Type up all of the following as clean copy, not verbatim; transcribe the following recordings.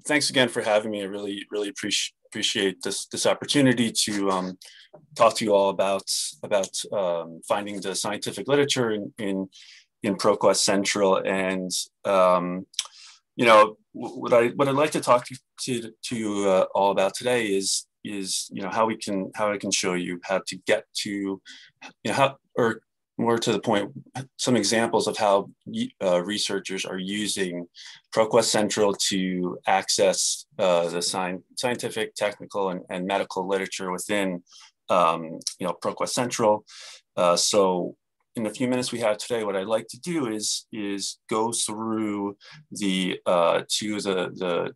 Thanks again for having me. I really appreciate this opportunity to talk to you all about finding the scientific literature in ProQuest Central. And what I'd like to talk to you all about today is how I can show you how to get to or more to the point, some examples of how researchers are using ProQuest Central to access the scientific, technical, and medical literature within ProQuest Central. So in the few minutes we have today, what I'd like to do is go through the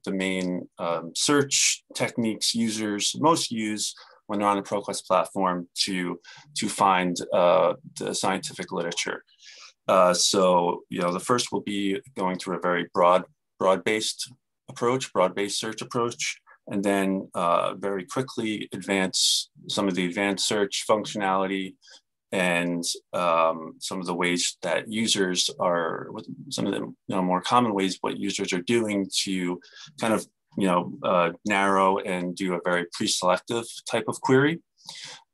main search techniques users most use when they're on the ProQuest platform to find the scientific literature. So the first will be going through a very broad-based search approach, and then very quickly advance some of the advanced search functionality and some of the ways that users are, some of the more common ways what users are doing to kind of narrow and do a very pre-selective type of query.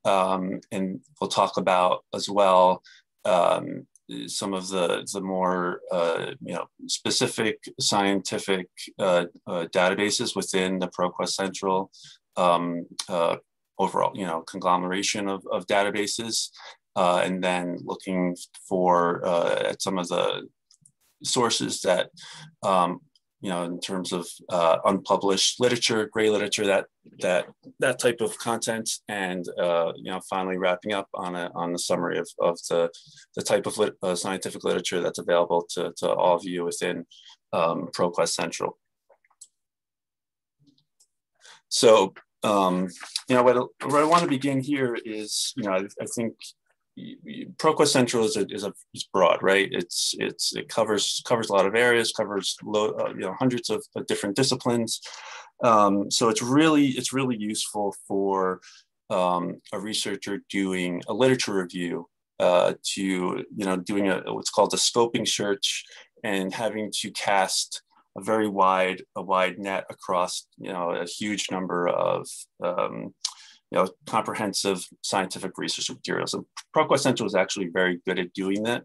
And we'll talk about as well some of the more specific scientific databases within the ProQuest Central overall conglomeration of databases, and then looking for at some of the sources that in terms of unpublished literature, gray literature, that type of content, and finally wrapping up on the summary of the type of scientific literature that's available to all of you within ProQuest Central. So what I want to begin here is I think ProQuest Central is broad, right? It covers a lot of areas, covers hundreds of different disciplines. So it's really useful for a researcher doing a literature review, doing what's called a scoping search, and having to cast a very wide net across a huge number of comprehensive scientific research materials. And ProQuest Central is actually very good at doing that.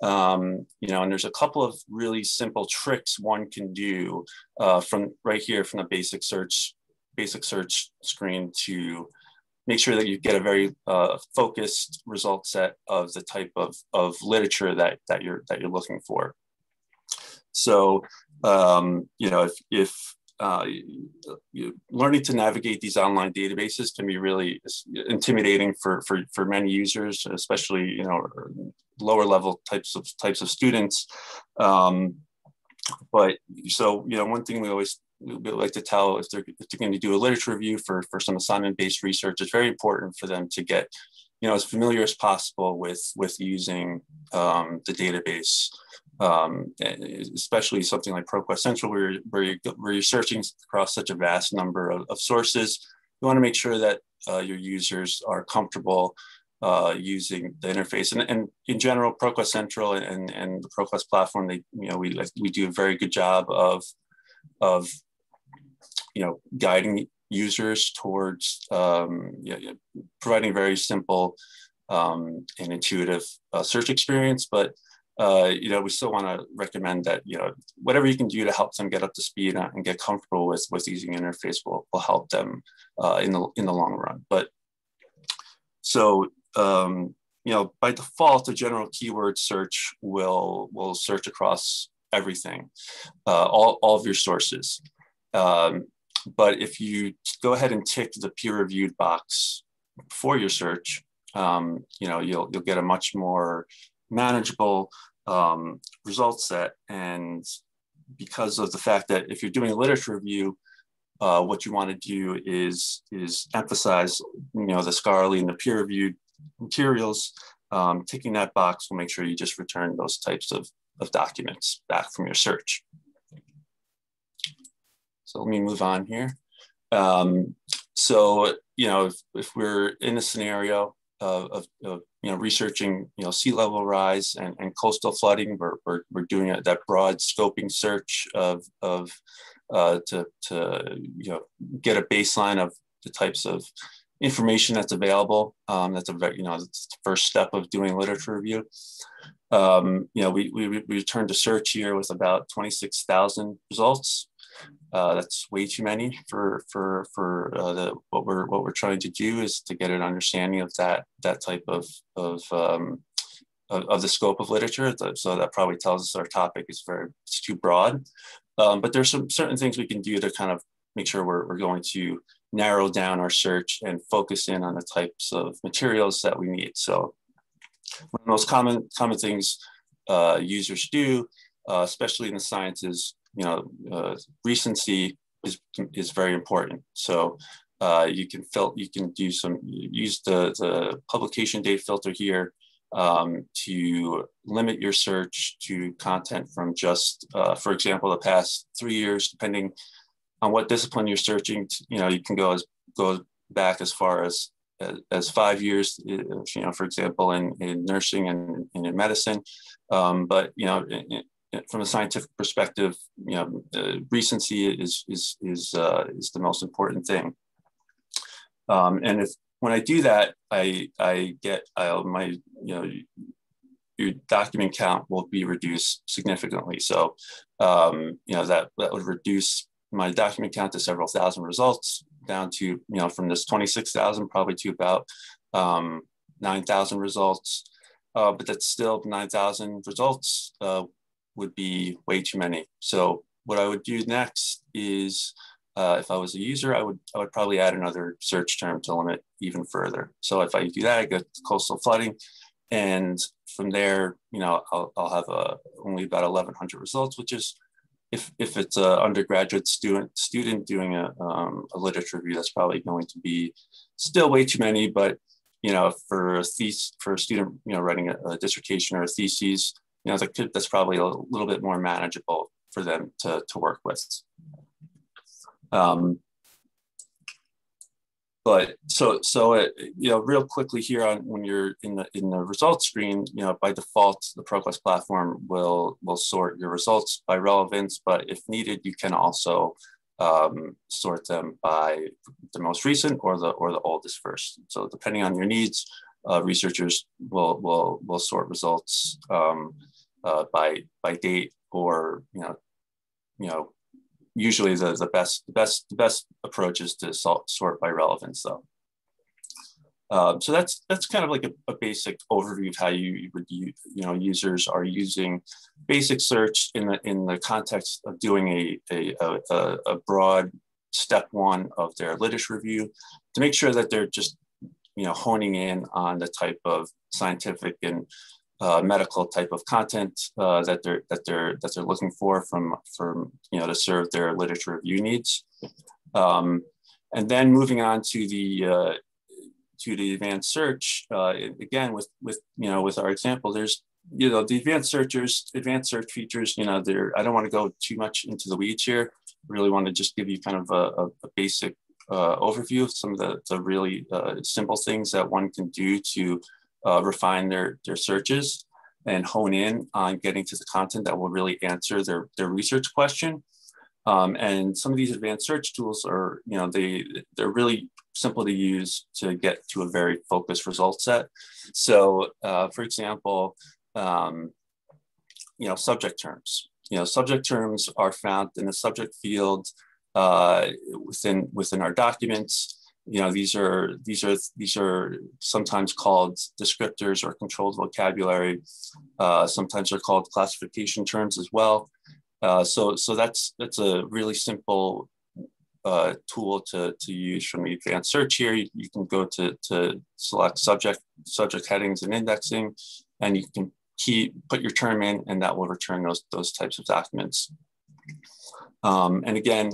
And there's a couple of really simple tricks one can do from right here from the basic search screen to make sure that you get a very focused result set of the type of literature that you're looking for. So if learning to navigate these online databases can be really intimidating for many users, especially lower level types of students. But so one thing we like to tell if they're going to do a literature review for some assignment-based research, it's very important for them to get as familiar as possible with using the database. Especially something like ProQuest Central, where you're searching across such a vast number of sources. You want to make sure that your users are comfortable using the interface. And in general, ProQuest Central and the ProQuest platform, we do a very good job of guiding users towards providing a very simple and intuitive search experience, but we still want to recommend that whatever you can do to help them get up to speed and get comfortable with using interface will help them in the long run. But so by default, a general keyword search will search across everything, all of your sources. But if you go ahead and tick the peer-reviewed box for your search, you'll get a much more manageable result set. And because of the fact that if you're doing a literature review, what you want to do is emphasize the scholarly and the peer-reviewed materials. Ticking that box will make sure you just return those types of documents back from your search. So let me move on here. So if we're in a scenario of researching sea level rise and coastal flooding, we're doing that broad scoping search of to get a baseline of the types of information that's available. That's that's the first step of doing literature review. We returned to search here with about 26,000 results. That's way too many for what we're trying to do is to get an understanding of that type of the scope of literature. So that probably tells us our topic is it's too broad. But there's some certain things we can do to kind of make sure we're going to narrow down our search and focus in on the types of materials that we need. So one of the most common things users do, especially in the sciences, recency is very important. So you can use the publication date filter here to limit your search to content from just, for example, the past 3 years, depending on what discipline you're searching. You can go back as far as 5 years, for example, in nursing and in medicine. But from a scientific perspective, recency is the most important thing. And when I do that, your document count will be reduced significantly. So that would reduce my document count to several thousand results, down to from this 26,000 probably to about 9,000 results. But that's still 9,000 results would be way too many. So what I would do next is, if I was a user, I would probably add another search term to limit even further. So if I do that, I get coastal flooding, and from there, I'll have only about 1,100 results, which is, if it's an undergraduate student doing a literature review, that's probably going to be still way too many. But for a student writing a dissertation or a thesis, that's probably a little bit more manageable for them to work with. But real quickly here when you're in the results screen, by default, the ProQuest platform will sort your results by relevance, but if needed, you can also sort them by the most recent or the oldest first. So depending on your needs, researchers will sort results by date, or usually the best approach is to sort by relevance, though. So that's kind of like a basic overview of how users are using basic search in the context of doing a broad step one of their literature review, to make sure that they're just honing in on the type of scientific and medical type of content that they're looking for from to serve their literature review needs, and then moving on to the advanced search. Again, with our example, there's the advanced search features. I don't want to go too much into the weeds here. I really want to just give you kind of a basic overview of some of the really simple things that one can do to refine their searches and hone in on getting to the content that will really answer their research question. And some of these advanced search tools are, they're really simple to use to get to a very focused result set. So, for example, subject terms. Subject terms are found in the subject field within our documents. These are sometimes called descriptors or controlled vocabulary. Sometimes they're called classification terms as well. So that's a really simple tool to use from the advanced search here. You can go to select subject headings and indexing, and you can put your term in, and that will return those types of documents. And again,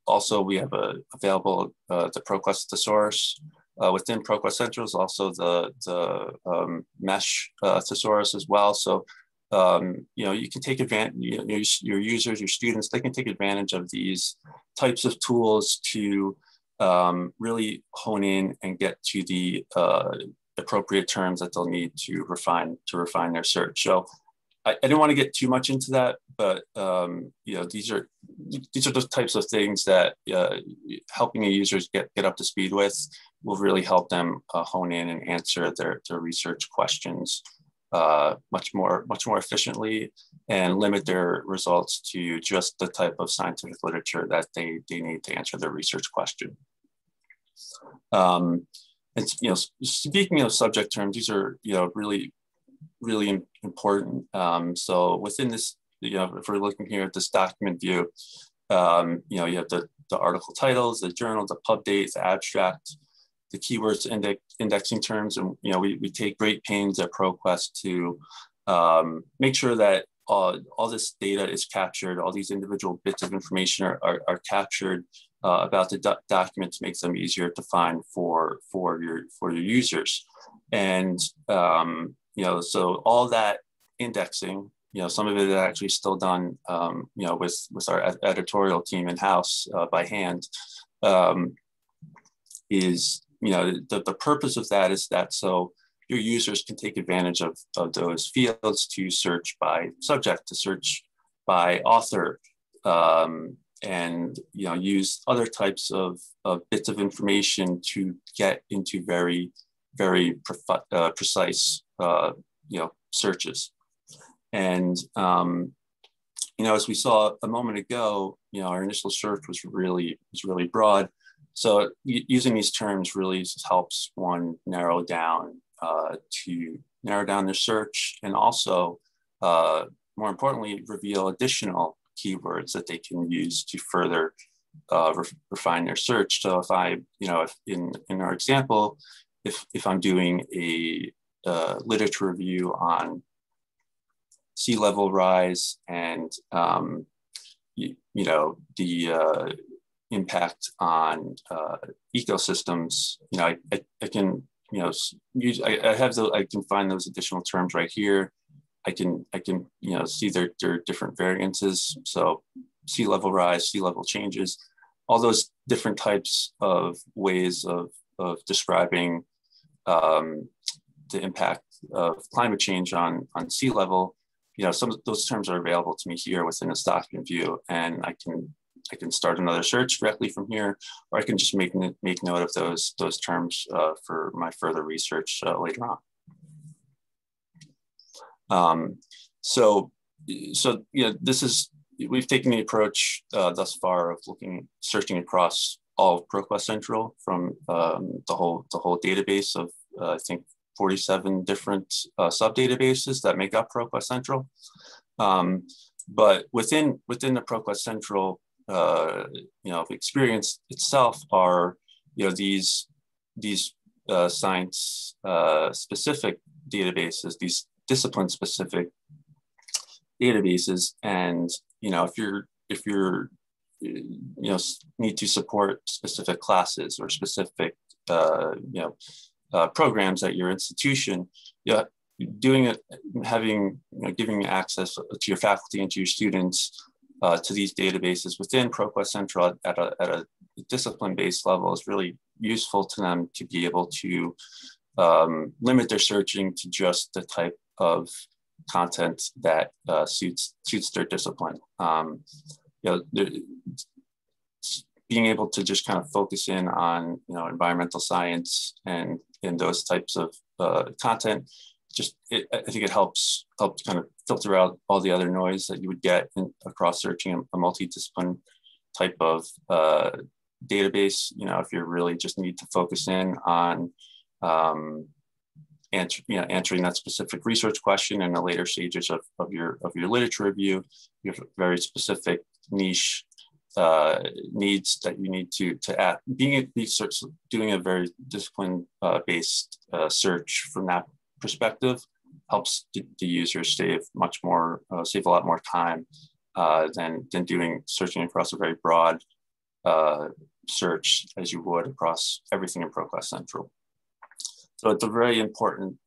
also we have available the ProQuest thesaurus. Within ProQuest Central is also the mesh thesaurus as well. So you can take advantage, your users, your students, they can take advantage of these types of tools to really hone in and get to the appropriate terms that they'll need to refine their search. So I didn't want to get too much into that, but you know, these are those types of things that helping the users get up to speed with will really help them hone in and answer their research questions much more efficiently, and limit their results to just the type of scientific literature that they need to answer their research question. And you know, speaking of subject terms, these are, you know, really important. So within this, you know, if we're looking here at this document view, you know, you have the article titles, the journal, the pub date, the abstract, the keywords, indexing terms, and you know, we take great pains at ProQuest to make sure that all this data is captured, all these individual bits of information are captured about the document to make them easier to find for your users. And you know, so all that indexing, you know, some of it is actually still done, you know, with our editorial team in-house by hand, is, you know, the purpose of that is that so your users can take advantage of those fields to search by subject, to search by author, and, you know, use other types of bits of information to get into very precise, you know, searches. And, you know, as we saw a moment ago, you know, our initial search was really broad. So using these terms really helps one narrow down their search, and also, more importantly, reveal additional keywords that they can use to further refine their search. So if I, you know, if in our example, if I'm doing a literature review on sea level rise and you know, the impact on ecosystems, you know, I can, you know, I can find those additional terms right here. I can you know, see their different variances. So sea level rise, sea level changes, all those different types of ways of describing the impact of climate change on sea level. You know, some of those terms are available to me here within this document view, and I can start another search directly from here, or I can just make note of those terms for my further research later on. So you know, we've taken the approach thus far of searching across all of ProQuest Central from the whole database of I think 47 different sub-databases that make up ProQuest Central. But within the ProQuest Central, you know, experience itself are, you know, these science specific databases, these discipline specific databases, and you know, if you're you know, need to support specific classes or specific you know, programs at your institution, you know, doing it, having, you know, giving access to your faculty and to your students to these databases within ProQuest Central at a discipline-based level is really useful to them to be able to limit their searching to just the type of content that suits their discipline. You know, being able to just kind of focus in on, you know, environmental science and those types of content, I think it helps kind of filter out all the other noise that you would get across searching a multidiscipline type of database. You know, if you really just need to focus in on answering that specific research question in the later stages of your literature review, you have very specific niche needs that you need to add. Doing a very discipline based search from that perspective helps the user save a lot more time than searching across a very broad search as you would across everything in ProQuest Central. So it's a very important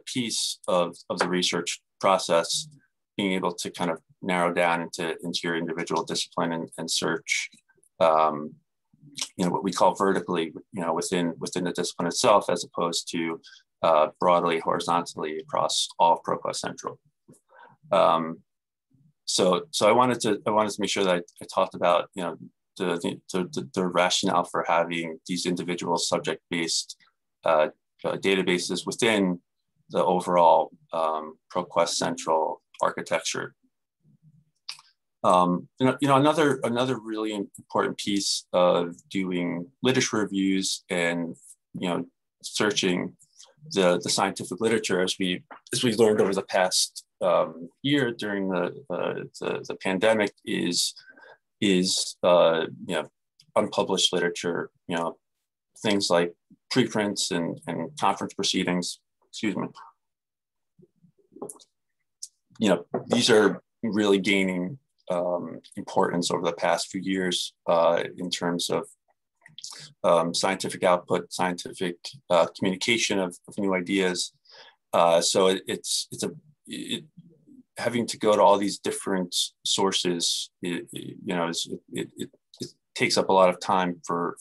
piece of the research process, being able to kind of narrow down into your individual discipline and search, you know, what we call vertically, you know, within the discipline itself, as opposed to broadly, horizontally across all of ProQuest Central. So I wanted to make sure that I talked about, you know, the rationale for having these individual subject-based databases within the overall ProQuest Central architecture. Another really important piece of doing literature reviews and, you know, searching the scientific literature, as we learned over the past year during the pandemic, is you know, unpublished literature, you know, things like preprints and conference proceedings. Excuse me. You know, these are really gaining importance over the past few years in terms of scientific output, scientific communication of new ideas. So having to go to all these different sources, you know, it takes up a lot of time for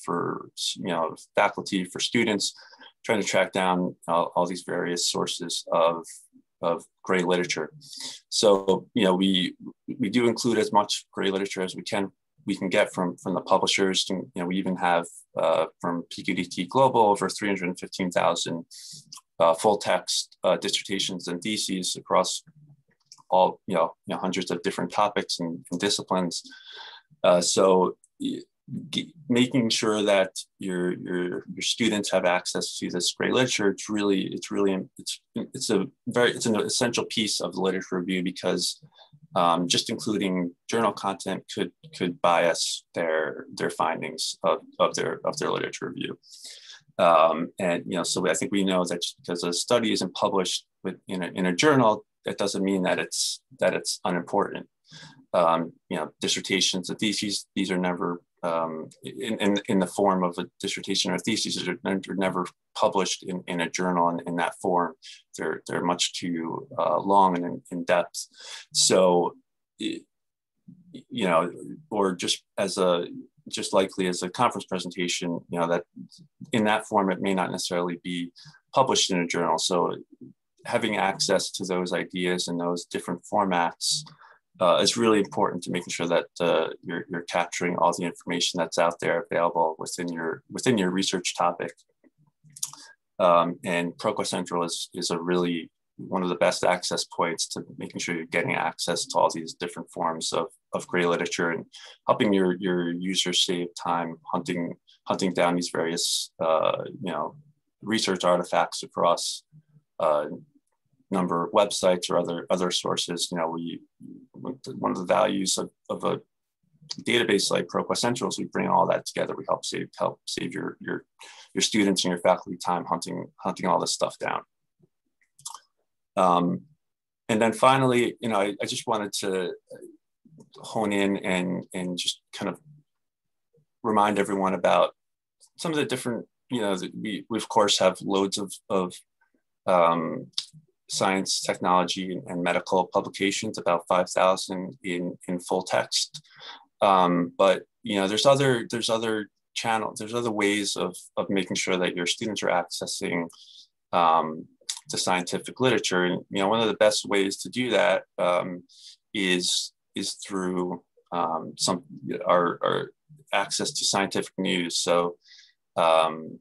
you know, faculty, for students, trying to track down all these various sources of gray literature. So, you know, we do include as much gray literature as we can get from the publishers. And, you know, we even have from PQDT Global over 315,000 full text dissertations and theses across all, you know, hundreds of different topics and disciplines. So making sure that your students have access to this great literature, it's an essential piece of the literature review, because just including journal content could bias their findings of their literature review. And, you know, so I think we know that just because a study isn't published in a journal, that doesn't mean that it's unimportant. You know, dissertations and theses, these are never in the form of a dissertation or thesis, are never published in a journal in that form. They're much too long and in depth. So, you know, or just likely as a conference presentation, you know, that in that form, it may not necessarily be published in a journal. So having access to those ideas and those different formats is really important to making sure that you're capturing all the information that's out there available within your research topic. And ProQuest Central is a really one of the best access points to making sure you're getting access to all these different forms of gray literature, and helping your users save time hunting down these various you know, research artifacts across number of websites or other sources. You know, one of the values of a database like ProQuest Central is we bring all that together. We help save your students and your faculty time hunting all this stuff down. And then finally, you know, I just wanted to hone in and just kind of remind everyone about some of the different, you know, we of course have loads of science, technology, and medical publications, about 5,000 in full text. But, you know, there's other channels, there's other ways of making sure that your students are accessing the scientific literature. And, you know, one of the best ways to do that is through our access to scientific news. So, and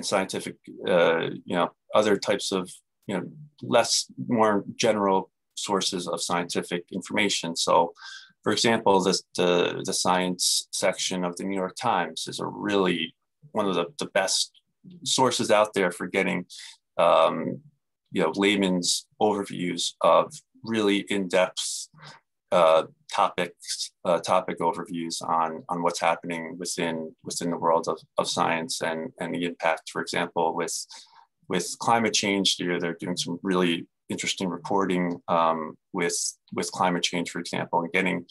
scientific, you know, other types of, you know, more general sources of scientific information. So, for example, the science section of the New York Times is one of the best sources out there for getting, you know, layman's overviews of really in-depth topic overviews on what's happening within the world of science and the impact, for example, with climate change. They're doing some really interesting reporting with climate change, for example, and getting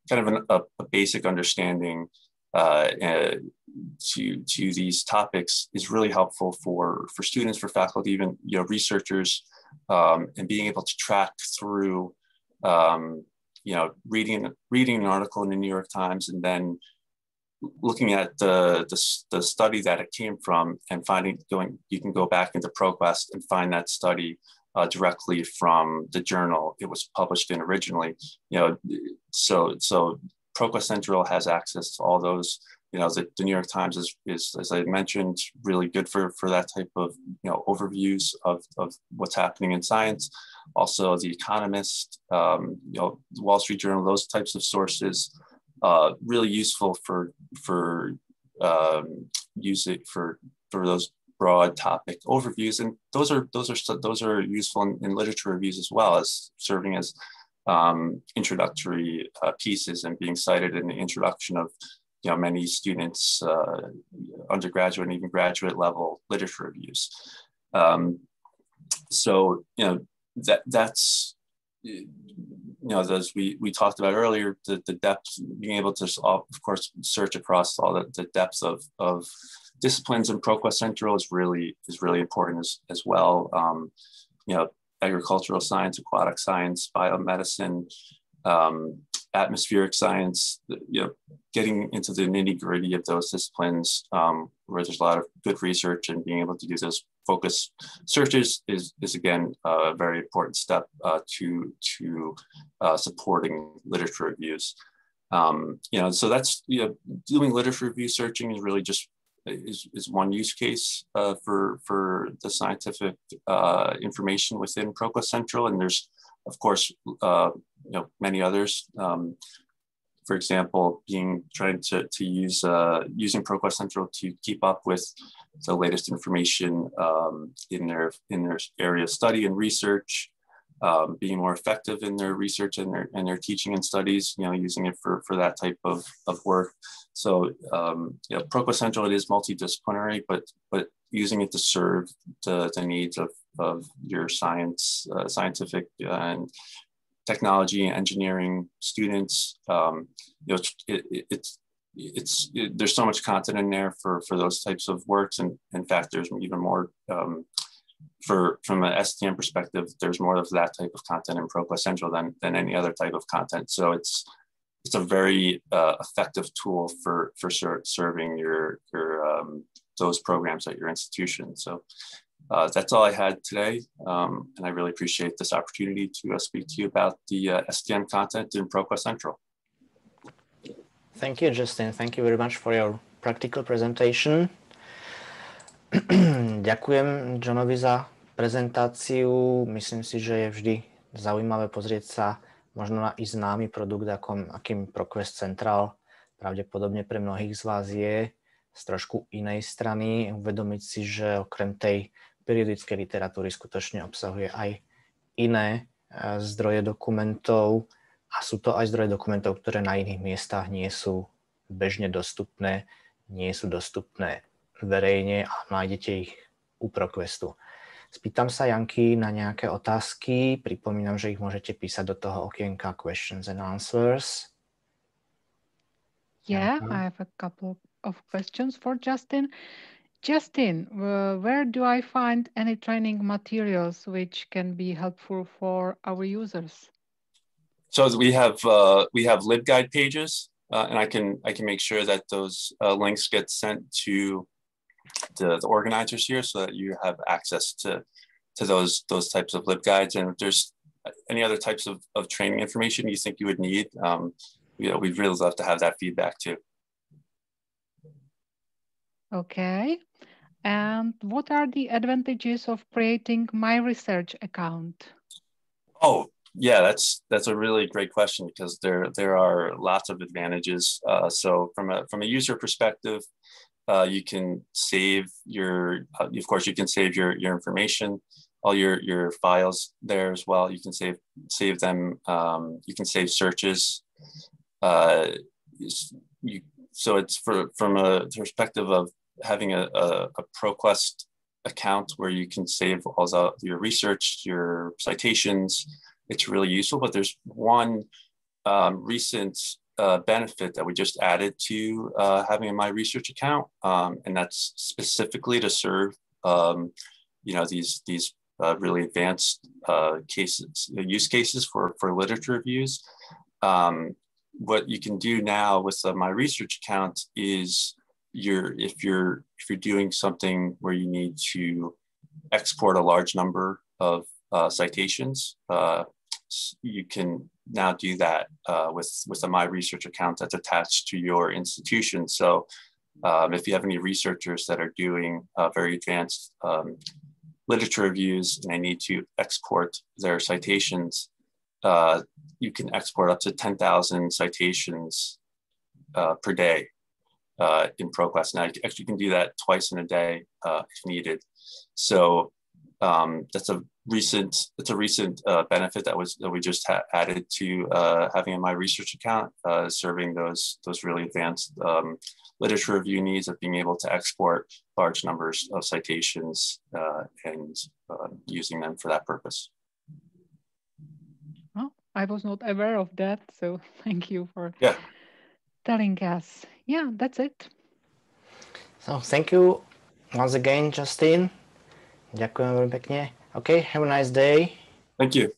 kind of a basic understanding to these topics is really helpful for students, for faculty, even, you know, researchers, and being able to track through, you know, reading an article in the New York Times and then looking at the study that it came from and you can go back into ProQuest and find that study directly from the journal it was published in originally. So ProQuest Central has access to all those. The New York Times is, as I mentioned, really good for that type of overviews of what's happening in science. Also, The Economist, the Wall Street Journal, those types of sources, really useful for using for those broad topic overviews, and those are useful in literature reviews as well, as serving as introductory pieces and being cited in the introduction of many students, undergraduate and even graduate level literature reviews. So that's as we talked about earlier, the depth, being able to of course search across all the depth of disciplines in ProQuest Central is really important as well. Agricultural science, aquatic science, biomedicine, atmospheric science, getting into the nitty-gritty of those disciplines, where there's a lot of good research, and being able to do those focus searches is again a very important step to supporting literature reviews. So that's doing literature review searching is really just is one use case for the scientific information within ProQuest Central, and there's of course many others. For example, trying to use using ProQuest Central to keep up with the latest information in their area of study and research, being more effective in their research and their teaching and studies, using it for that type of work. So ProQuest Central, it is multidisciplinary, but using it to serve the needs of your scientific and technology and engineering students. There's so much content in there for those types of works, and in fact there's even more from an STM perspective, there's more of that type of content in ProQuest Central than any other type of content. So it's a very effective tool for serving your those programs at your institution. So that's all I had today, and I really appreciate this opportunity to speak to you about the STM content in ProQuest Central. Thank you, Justin. Thank you very much for your practical presentation. Ďakujem Johnovi za prezentáciu. Myslím si, že je vždy zaujímavé pozrieť sa možno na i známy produkt, akým ProQuest Central pravdepodobne pre mnohých z vás je, z trošku inej strany, uvedomiť si, že okrem tej periodickej literatúry skutočne obsahuje aj iné zdroje dokumentov, a sú to aj zdroje dokumentov, ktoré na iných miestach nie sú bežne dostupné, nie sú dostupné verejne a nájdete ich u ProQuestu. Spýtam sa Janky na nejaké otázky. Pripomínam, že ich môžete písať do toho okienka Questions and Answers. Yeah, I have a couple of questions for Justin. Justin, where do I find any training materials which can be helpful for our users? So we have LibGuide pages, and I can make sure that those links get sent to the organizers here, so that you have access to those types of LibGuides. And if there's any other types of training information you think you would need, we'd really love to have that feedback too. Okay. And what are the advantages of creating my research account? Oh, yeah, that's a really great question, because there are lots of advantages. So from a user perspective, you can save of course you can save your information, all your files there as well. You can save them. You can save searches. So it's from a perspective of having a ProQuest account where you can save all your research, your citations. It's really useful. But there's one recent benefit that we just added to having a My Research account, and that's specifically to serve these really advanced use cases for literature reviews. what you can do now with My Research account is if you're doing something where you need to export a large number of citations, you can now do that with a My Research account that's attached to your institution. So if you have any researchers that are doing very advanced literature reviews and they need to export their citations, you can export up to 10,000 citations per day in ProQuest. Now, you can do that twice in a day if needed. So that's a recent benefit that we just added to having a My Research account, serving those really advanced literature review needs of being able to export large numbers of citations and using them for that purpose. Oh, I was not aware of that, so thank you for telling us. Yeah, that's it. So thank you once again, Justin. Ďakujem veľmi pekne. Okay, have a nice day. Thank you.